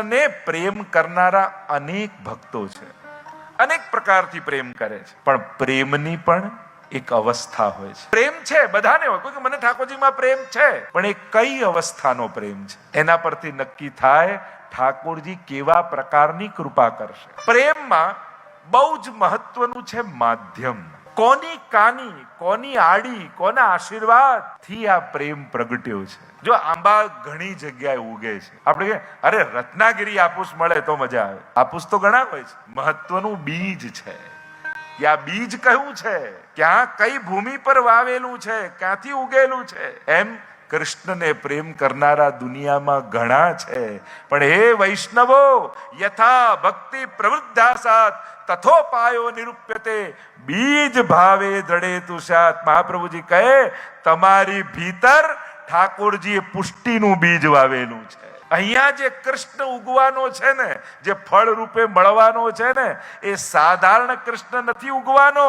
ને પ્રેમ કરનારા અનેક ભક્તો છે, અનેક પ્રકારથી પ્રેમ કરે છે, પણ પ્રેમની પણ એક અવસ્થા હોય છે. પ્રેમ છે બધાને હોય, કોઈ મને ઠાકોરજીમાં પ્રેમ છે, પણ એ કઈ અવસ્થાનો પ્રેમ છે એના પરથી નક્કી થાય ઠાકોરજી કેવા પ્રકારની કૃપા કરશે. પ્રેમમાં બહુ જ મહત્વનું છે માધ્યમ. કોની કાની, કોની આડી, કોના આશીર્વાદ થી આ પ્રેમ પ્રગટ્યો છે. જો આંબા ઘણી જગ્યાએ ઉગે છે, આપણે કે અરે રત્નાગીરી હાપુસ મળે તો મજા આવે. હાપુસ તો ઘણા હોય છે, મહત્વનું બીજ છે. આ બીજ કયું છે, ક્યાં કઈ ભૂમિ પર વાવેલું છે, ક્યાંથી ઉગેલું છે. એમ કૃષ્ણને પ્રેમ કરનારા દુનિયામાં ઘણા છે, પણ હે વૈષ્ણવો, યથા ભક્તિ પ્રવૃદ્ધાસાત તથોપાયો નિરૂપ્યતે બીજ ભાવે દ્રઢેતુ સ્યાત. મહાપ્રભુજી કહે તમારી ભીતર ઠાકોરજીએ પુષ્ટિનું બીજ વાવેલું છે. અહીંયા જે કૃષ્ણ ઉગવાનો છે ને, જે ફળ રૂપે મળવાનો છે ને, એ સાધારણ કૃષ્ણ નથી ઉગવાનો.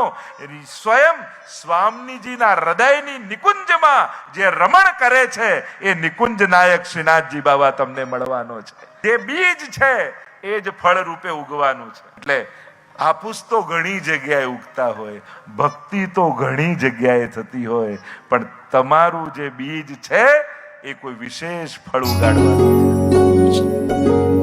સ્વયં સ્વામીજીના હૃદયની નિકુંજમાં જે રમણ કરે છે એ નિકુંજ નાયક શ્રીનાથજી બાબા તમને મળવાનો છે. જે બીજ છે એ જ ફળ રૂપે ઉગવાનું છે. એટલે હાપુસ તો ઘણી જગ્યાએ ઉગતા હોય, ભક્તિ તો ઘણી જગ્યાએ થતી હોય, પણ તમારું જે બીજ છે એ કોઈ વિશેષ ફળ ઉગાડવાનું છે.